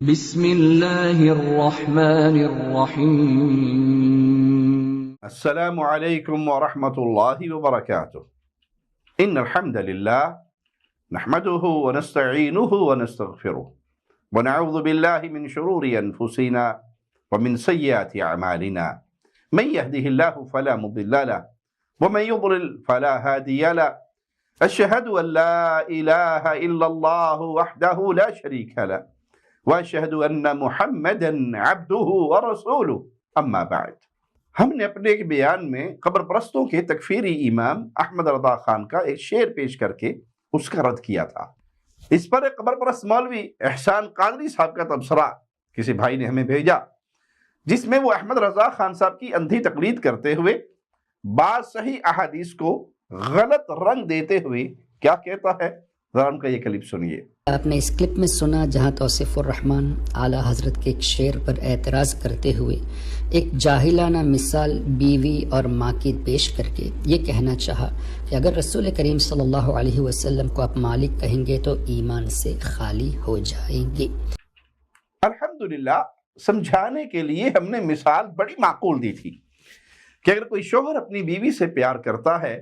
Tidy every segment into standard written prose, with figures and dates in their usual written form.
بسم اللہ الرحمن الرحیم السلام علیکم ورحمۃ اللہ وبرکاتہ ان الحمد للہ نحمده ونستعینه ونستغفره ونعوذ باللہ من شرور انفسنا ومن سیئات اعمالنا من يهده الله فلا مضل له ومن يضلل فلا هادي له اشهد ان لا الہ الا اللہ وحدہ لا شریک له واشهد ان محمدا عبده ورسوله اما بعد۔ ہم نے اپنے ایک بیان میں قبر پرستوں کے تکفیری امام احمد رضا خان کا ایک شعر پیش کر کے اس کا رد کیا تھا۔ اس پر ایک قبر پرست مولوی احسان قادری صاحب کا تبصرہ کسی بھائی نے ہمیں بھیجا، جس میں وہ احمد رضا خان صاحب کی اندھی تقلید کرتے ہوئے بعض صحیح احادیث کو غلط رنگ دیتے ہوئے کیا کہتا ہے، ذرا ان کا یہ کلپ سنیے۔ آپ نے اس کلپ میں سنا جہاں توصیف الرحمن اعلیٰ حضرت کے ایک شعر پر اعتراض کرتے ہوئے ایک جاہلانہ مثال بیوی اور ماں کی پیش کر کے یہ کہنا چاہا کہ اگر رسول کریم صلی اللہ علیہ وسلم کو آپ مالک کہیں گے تو ایمان سے خالی ہو جائیں گے۔ الحمدللہ سمجھانے کے لیے ہم نے مثال بڑی معقول دی تھی کہ اگر کوئی شوہر اپنی بیوی سے پیار کرتا ہے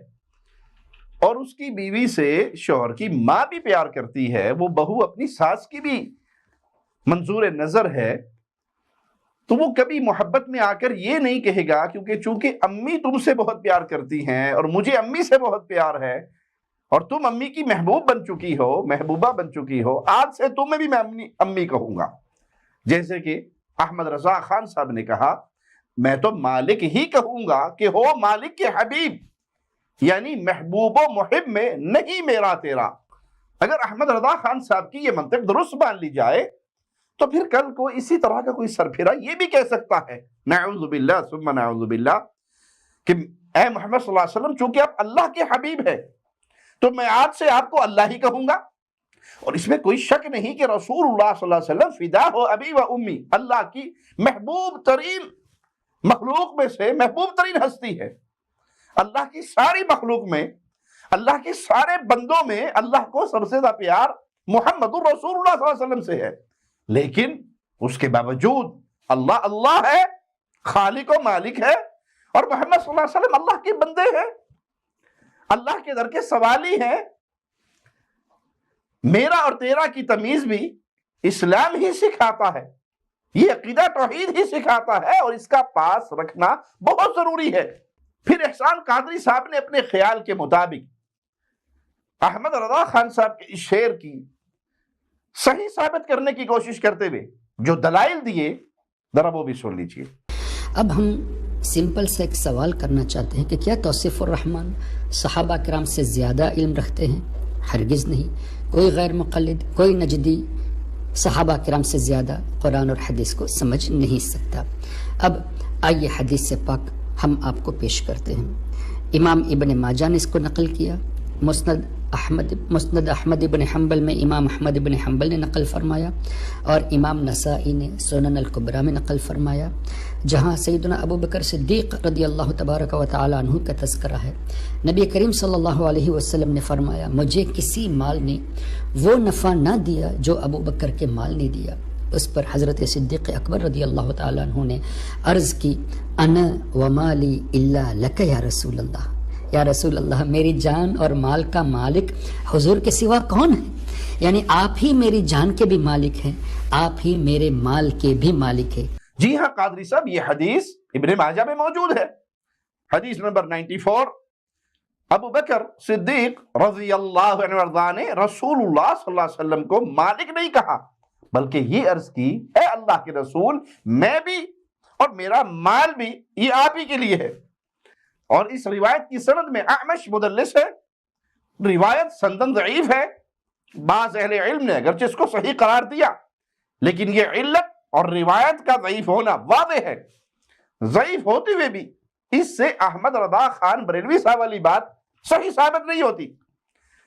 اور اس کی بیوی سے شوہر کی ماں بھی پیار کرتی ہے، وہ بہو اپنی ساس کی بھی منظور نظر ہے، تو وہ کبھی محبت میں آ کر یہ نہیں کہے گا کیونکہ چونکہ امی تم سے بہت پیار کرتی ہیں اور مجھے امی سے بہت پیار ہے اور تم امی کی محبوب بن چکی ہو، محبوبہ بن چکی ہو، آج سے تمہیں بھی میں امی کہوں گا۔ جیسے کہ احمد رضا خان صاحب نے کہا، میں تو مالک ہی کہوں گا کہ ہو مالک کے حبیب، یعنی محبوب و محب میں نہیں میرا تیرا۔ اگر احمد رضا خان صاحب کی یہ منطق درست مان لی جائے تو پھر کل کو اسی طرح کا کوئی سرپھرا یہ بھی کہہ سکتا ہے، نعوذ باللہ ثم نعوذ باللہ، کہ اے محمد صلی اللہ علیہ وسلم چونکہ آپ اللہ کے حبیب ہیں تو میں آج سے آپ کو اللہ ہی کہوں گا۔ اور اس میں کوئی شک نہیں کہ رسول اللہ صلی اللہ علیہ وسلم فدا ہو ابی و امی، اللہ کی محبوب ترین مخلوق میں سے محبوب ترین ہستی ہے۔ اللہ کی ساری مخلوق میں، اللہ کے سارے بندوں میں اللہ کو سب سے زیادہ پیار محمد الرسول اللہ صلی اللہ علیہ وسلم سے ہے، لیکن اس کے باوجود اللہ اللہ ہے، خالق و مالک ہے، اور محمد صلی اللہ علیہ وسلم اللہ کے بندے ہیں، اللہ کے در کے سوالی ہیں۔ میرا اور تیرا کی تمیز بھی اسلام ہی سکھاتا ہے، یہ عقیدہ توحید ہی سکھاتا ہے، اور اس کا پاس رکھنا بہت ضروری ہے۔ پھر احسان قادری صاحب نے اپنے خیال کے مطابق احمد رضا خان صاحب کے اس شعر کی صحیح ثابت کرنے کی کوشش کرتے ہوئے جو دلائل دیے، ذرا وہ بھی سن لیجیے۔ اب ہم سمپل سے ایک سوال کرنا چاہتے ہیں کہ کیا توصیف الرحمن صحابہ کرام سے زیادہ علم رکھتے ہیں؟ ہرگز نہیں۔ کوئی غیر مقلد، کوئی نجدی صحابہ کرام سے زیادہ قرآن اور حدیث کو سمجھ نہیں سکتا۔ اب آئیے حدیث سے پاک ہم آپ کو پیش کرتے ہیں۔ امام ابن ماجہ نے اس کو نقل کیا، مسند احمد ابن حنبل میں امام احمد ابن حنبل نے نقل فرمایا، اور امام نسائی نے سنن الکبریٰ میں نقل فرمایا، جہاں سیدنا ابو بکر صدیق رضی اللہ تبارک و تعالی عنہ کا تذکرہ ہے۔ نبی کریم صلی اللہ علیہ وسلم نے فرمایا، مجھے کسی مال نے وہ نفع نہ دیا جو ابو بکر کے مال نے دیا۔ اس پر حضرت صدیق اکبر رضی اللہ تعالیٰ عنہ نے عرض کی، انا ومالی الا لک یا رسول اللہ، یا رسول اللہ میری جان اور مال کا مالک حضور کے سوا کون ہے؟ یعنی آپ ہی میری جان کے بھی مالک ہیں، آپ ہی میرے مال کے بھی مالک ہیں۔ جی ہاں قادری صاحب، یہ حدیث ابن ماجہ میں موجود ہے، حدیث نمبر 94۔ ابو بکر صدیق رضی اللہ عنہ وارضاہ نے رسول اللہ صلی اللہ علیہ وسلم کو مالک نہیں کہا، بلکہ یہ عرض کی، اے اللہ کے رسول میں بھی اور میرا مال بھی یہ آپ ہی کے لیے ہے۔ اور اس روایت کی سند میں اعمش مدلس ہے، روایت سندن ضعیف ہے۔ بعض اہل علم نے اگرچہ اس کو صحیح قرار دیا، لیکن یہ علت اور روایت کا ضعیف ہونا واضح ہے۔ ضعیف ہوتے ہوئے بھی اس سے احمد رضا خان بریلوی صاحب والی بات صحیح ثابت نہیں ہوتی۔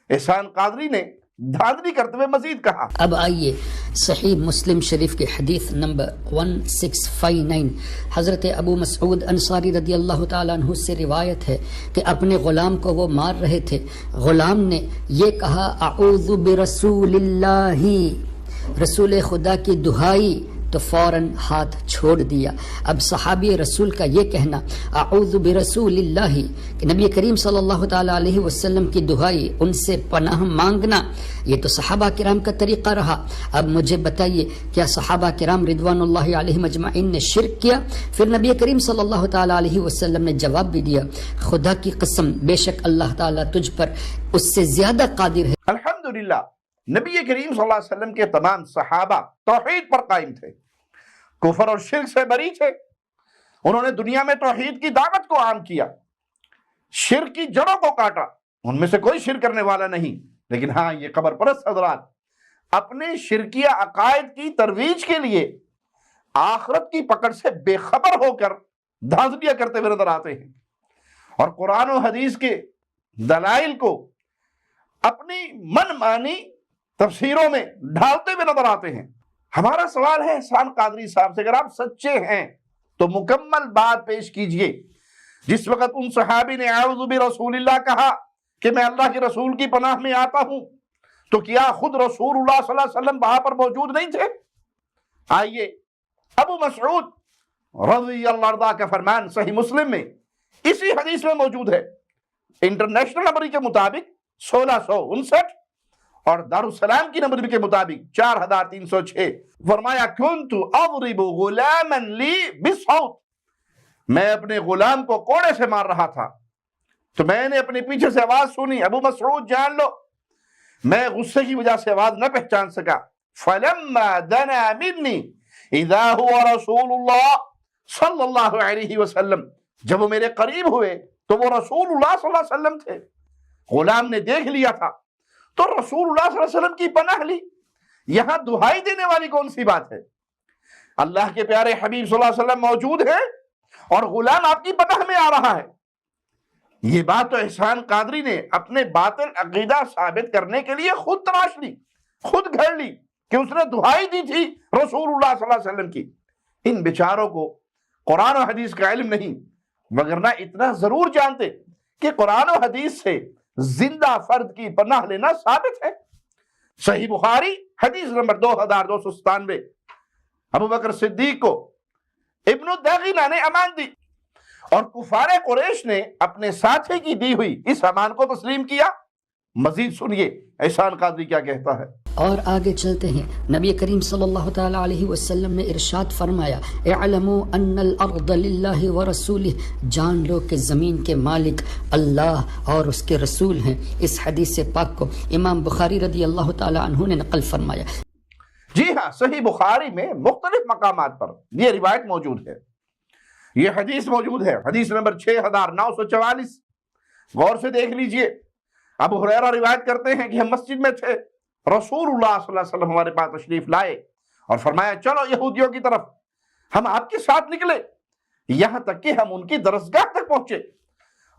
احسان قادری نے دھاندلی کرتے ہوئے مزید کہا۔ اب آئیے صحیح مسلم شریف کی حدیث نمبر 1659، حضرت ابو مسعود انصاری رضی اللہ تعالیٰ عنہ سے روایت ہے کہ اپنے غلام کو وہ مار رہے تھے، غلام نے یہ کہا، اعوذ برسول اللہ رسول خدا کی دہائی تو فوراً ہاتھ چھوڑ دیا۔ اب صحابی رسول کا یہ کہنا اعوذ برسول اللہ کہ نبی کریم صلی اللہ تعالی علیہ وسلم کی دہائی، ان سے پناہ مانگنا، یہ تو صحابہ کرام کا طریقہ رہا۔ اب مجھے بتائیے کیا صحابہ کرام رضوان اللہ علیہم اجمعین نے شرک کیا؟ پھر نبی کریم صلی اللہ تعالی علیہ وسلم نے جواب بھی دیا، خدا کی قسم بے شک اللہ تعالی تجھ پر اس سے زیادہ قادر ہے۔ الحمدللہ نبی کریم صلی اللہ علیہ وسلم کے تمام صحابہ توحید پر قائم تھے، کفر اور شرک سے بری تھے۔ انہوں نے دنیا میں توحید کی دعوت کو عام کیا، شرک کی جڑوں کو کاٹا۔ ان میں سے کوئی شرک کرنے والا نہیں، لیکن ہاں یہ قبر پرست حضرات اپنے شرکیہ عقائد کی ترویج کے لیے آخرت کی پکڑ سے بے خبر ہو کر دھاندلیاں کرتے ہوئے نظر آتے ہیں، اور قرآن و حدیث کے دلائل کو اپنی من مانی تفسیروں میں ڈھالتے ہوئے نظر آتے ہیں۔ ہمارا سوال ہے احسان قادری صاحب سے، اگر آپ سچے ہیں تو مکمل بات پیش کیجئے۔ جس وقت ان صحابی نے اعوذ برسول اللہ کہا کہ میں اللہ کے رسول کی پناہ میں آتا ہوں، تو کیا خود رسول اللہ صلی اللہ علیہ وسلم وہاں پر موجود نہیں تھے؟ آئیے ابو مسعود رضی اللہ عنہ کا فرمان صحیح مسلم میں اسی حدیث میں موجود ہے، انٹرنیشنل نمبر کے مطابق 1659 اور دارالسلام کی نمبر کے مطابق 4306، فرمایا کنت اضرب غلاما لی بالصوت، میں اپنے غلام کو کوڑے سے مار رہا تھا تو میں نے اپنے پیچھے سے آواز سنی، ابو مسعود جان لو میں غصے کی وجہ سے آواز نہ پہچان سکا، فلما دنا منی اذا هو رسول اللہ صلی اللہ علیہ وسلم، جب وہ میرے قریب ہوئے تو وہ رسول اللہ صلی اللہ علیہ وسلم تھے۔ غلام نے دیکھ لیا تھا تو رسول اللہ صلی اللہ علیہ وسلم کی پناہ لی۔ یہاں دہائی دینے والی کون سی بات ہے؟ اللہ کے پیارے حبیب صلی اللہ علیہ وسلم موجود ہیں اور غلام آپ کی پناہ میں آ رہا ہے۔ یہ بات تو احسان قادری نے اپنے باطل عقیدہ ثابت کرنے کے لیے خود تراش لی، خود گھڑ لی کہ اس نے دہائی دی تھی رسول اللہ صلی اللہ علیہ وسلم کی۔ ان بیچاروں کو قرآن و حدیث کا علم نہیں، وگرنہ اتنا ضرور جانتے کہ قرآن و حدیث سے زندہ فرد کی پناہ لینا ثابت ہے۔ صحیح بخاری حدیث نمبر 2297، ابو بکر صدیق کو ابن الدغینہ نے امان دی اور کفار قریش نے اپنے ساتھی کی دی ہوئی اس امان کو تسلیم کیا۔ مزید سنیے احسان قادری کیا کہتا ہے۔ اور آگے چلتے ہیں، نبی کریم صلی اللہ تعالی علیہ وسلم نے ارشاد فرمایا اعلموا ان الارض للہ ورسولہ، جان لو کہ زمین کے مالک اللہ اور اس کے رسول ہیں۔ اس حدیث پاک کو امام بخاری رضی اللہ تعالی عنہ نے نقل فرمایا۔ جی ہاں، صحیح بخاری میں مختلف مقامات پر یہ روایت موجود ہے، یہ حدیث موجود ہے، حدیث نمبر 6944، غور سے دیکھ لیجئے۔ ابو ہریرہ روایت کرتے ہیں کہ ہم مسجد میں تھے، رسول اللہ صلی اللہ علیہ وسلم ہمارے پاس تشریف لائے اور فرمایا چلو یہودیوں کی طرف، ہم آپ کے ساتھ نکلے یہاں تک کہ ہم ان کی درسگاہ تک پہنچے۔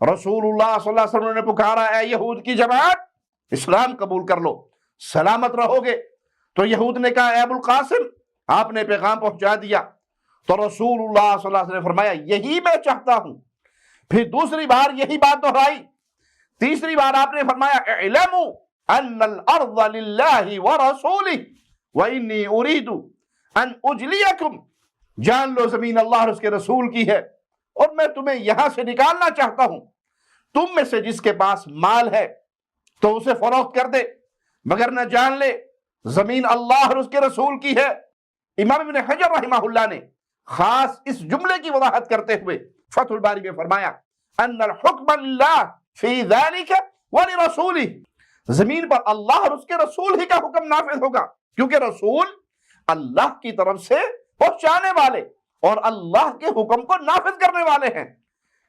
رسول اللہ صلی اللہ علیہ وسلم نے پکارا، اے یہود کی جماعت، اسلام قبول کر لو، سلامت رہو گے۔ تو یہود نے کہا، اے ابو القاسم، آپ نے پیغام پہنچا دیا۔ تو رسول اللہ صلی اللہ علیہ وسلم نے فرمایا یہی میں چاہتا ہوں۔ پھر دوسری بار یہی بات دہرائی، تیسری بار آپ نے فرمایا اعلموا ان الارض للہ ورسولہ وانی ارید ان اجلیکم، جان لو زمین اللہ اور اس کے رسول کی ہے اور میں تمہیں یہاں سے نکالنا چاہتا ہوں۔ تم میں سے جس کے پاس مال ہے تو اسے فروخت کر دے، مگر نہ جان لے زمین اللہ اور اس کے رسول کی ہے۔ امام ابن حجر رحمہ اللہ نے خاص اس جملے کی وضاحت کرتے ہوئے فتح الباری میں فرمایا ان الحکم للہ فی ذالک ولرسولہ، زمین پر اللہ اور اس کے رسول ہی کا حکم نافذ ہوگا، کیونکہ رسول اللہ کی طرف سے پہنچانے والے اور اللہ کے حکم کو نافذ کرنے والے ہیں۔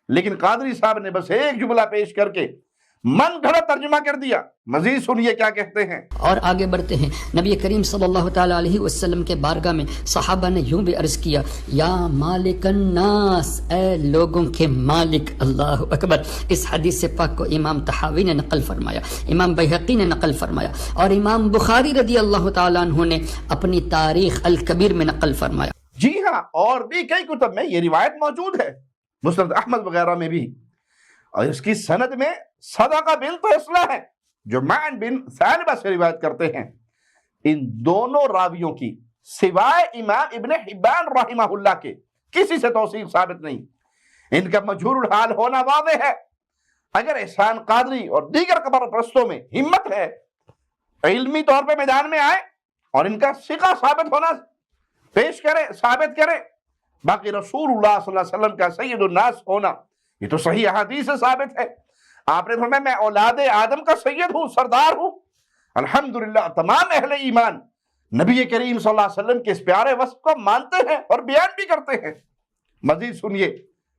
لیکن قادری صاحب نے بس ایک جملہ پیش کر کے من گھڑت ترجمہ کر دیا۔ مزید سنیے کیا کہتے ہیں۔ اور آگے بڑھتے ہیں، نبی کریم صلی اللہ تعالی علیہ وسلم کے بارگاہ میں صحابہ نے یوں بھی عرض کیا، یا مالک الناس، اے لوگوں کے مالک، اللہ اکبر۔ اس حدیث پاک کو امام طحاوی نے نقل فرمایا، امام بیہقی نے نقل فرمایا اور امام بخاری رضی اللہ تعالی عنہ نے اپنی تاریخ الکبیر میں نقل فرمایا۔ جی ہاں، اور بھی کئی کتب میں یہ روایت موجود ہے، مسند احمد وغیرہ میں بھی، اور اس کی سند میں صدقہ بنت اسلح ہے جو معن بن ثعلبہ سے روایت کرتے ہیں ان دونوں راویوں کی سوائے امام ابن حبان رحمہ اللہ کے کسی سے توثیق ثابت نہیں. ان کا مجہول الحال ہونا واضح ہے. اگر احسان قادری اور دیگر قبر پرستوں میں ہمت ہے علمی طور پہ میدان میں آئے اور ان کا ثقہ ثابت ہونا پیش کرے، ثابت کرے. باقی رسول اللہ صلی اللہ علیہ وسلم کا سید الناس ہونا یہ تو صحیح احادیث سے ثابت ہے. آپ نے فرمایا میں اولاد آدم کا سید ہوں، سردار ہوں. الحمدللہ تمام اہل ایمان نبی کریم صلی اللہ علیہ وسلم کے اس پیارے وصف کو مانتے ہیں اور بیان بھی کرتے ہیں. مزید سنیے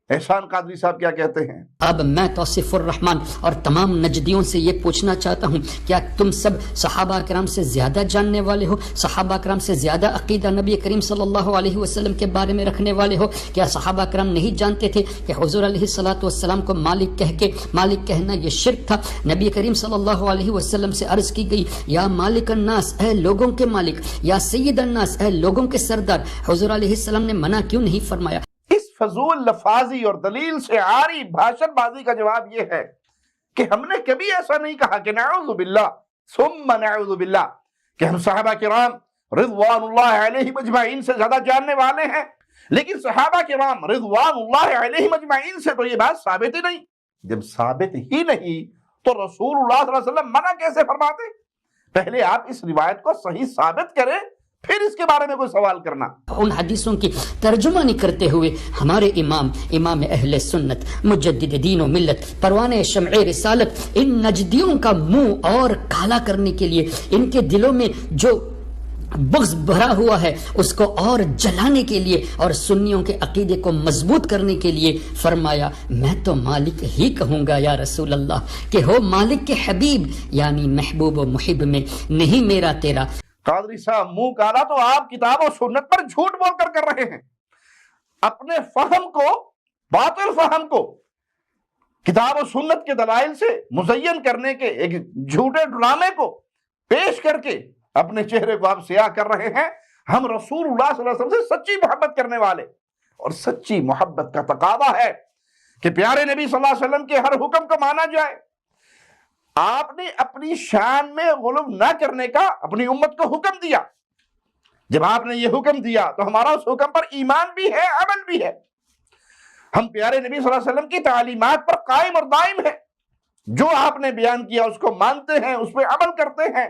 احسان قادری صاحب کیا کہتے ہیں. اب میں توصیف الرحمن اور تمام نجدیوں سے یہ پوچھنا چاہتا ہوں، کیا تم سب صحابہ کرام سے زیادہ جاننے والے ہو؟ صحابہ کرام سے زیادہ عقیدہ نبی کریم صلی اللہ علیہ وسلم کے بارے میں رکھنے والے ہو؟ کیا صحابہ کرام نہیں جانتے تھے کہ حضور علیہ الصلوۃ والسلام کو مالک مالک کہنا یہ شرک تھا؟ نبی کریم صلی اللہ علیہ وسلم سے عرض کی گئی یا مالک الناس، اے لوگوں کے مالک، یا سید الناس، اے لوگوں کے سردار. حضور علیہ السلام نے منع کیوں نہیں فرمایا؟ اس فضول لفاظی اور دلیل سے عاری بھاشن بازی کا جواب یہ ہے کہ ہم نے کبھی ایسا نہیں کہا کہ نعوذ باللہ ثم نعوذ باللہ کہ ہم صحابہ کرام رضوان اللہ علیہم اجمعین سے زیادہ جاننے والے ہیں. لیکن صحابہ کرام رضوان اللہ علیہم اجمعین سے تو یہ بات ثابت ہی نہیں. جب ثابت ہی نہیں تو رسول اللہ صلی اللہ علیہ وسلم منع کیسے فرماتے؟ پہلے آپ اس روایت کو صحیح ثابت کریں پھر اس کے بارے میں کوئی سوال کرنا. ان حدیثوں کی ترجمانی کرتے ہوئے ہمارے امام اہل سنت، مجدد دین و ملت، پروانِ شمع رسالت، ان نجدیوں کا منہ اور کالا کرنے کے لیے، ان کے دلوں میں جو بغض بھرا ہوا ہے اس کو اور جلانے کے لیے اور سنیوں کے عقیدے کو مضبوط کرنے کے لیے فرمایا میں تو مالک ہی کہوں گا یا رسول اللہ، کہ ہو مالک کے حبیب، یعنی محبوب و محب میں، نہیں میرا تیرا. قادری صاحب منہ کالا تو آپ کتاب و سنت پر جھوٹ بول کر رہے ہیں. اپنے فہم کو، باطل فہم کو کتاب و سنت کے دلائل سے مزین کرنے کے ایک جھوٹے ڈرامے کو پیش کر کے اپنے چہرے کو آپ سیاہ کر رہے ہیں. ہم رسول اللہ صلی اللہ علیہ وسلم سے سچی محبت کرنے والے، اور سچی محبت کا تقاضا ہے کہ پیارے نبی صلی اللہ علیہ وسلم کے ہر حکم کو مانا جائے. آپ نے اپنی شان میں غلو نہ کرنے کا اپنی امت کو حکم دیا. جب آپ نے یہ حکم دیا تو ہمارا اس حکم پر ایمان بھی ہے، عمل بھی ہے. ہم پیارے نبی صلی اللہ علیہ وسلم کی تعلیمات پر قائم اور دائم ہیں. جو آپ نے بیان کیا اس کو مانتے ہیں، اس پہ عمل کرتے ہیں.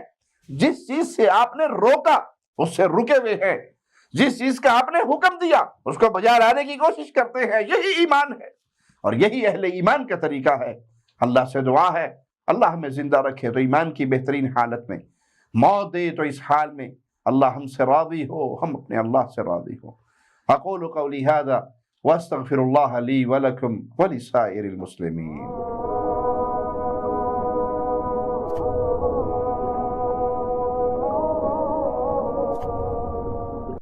جس چیز سے آپ نے روکا اس سے رکے ہوئے ہیں. جس چیز کا آپ نے حکم دیا اس کو بجا لانے کی کوشش کرتے ہیں. یہی ایمان ہے اور یہی اہل ایمان کا طریقہ ہے. اللہ سے دعا ہے اللہ ہمیں زندہ رکھے تو ایمان کی بہترین حالت میں، موت دے تو اس حال میں اللہ ہم سے راضی ہو، ہم اپنے اللہ سے راضی ہو. اقول قولی هذا واستغفر اللہ لی ولکم ولسائر المسلمین.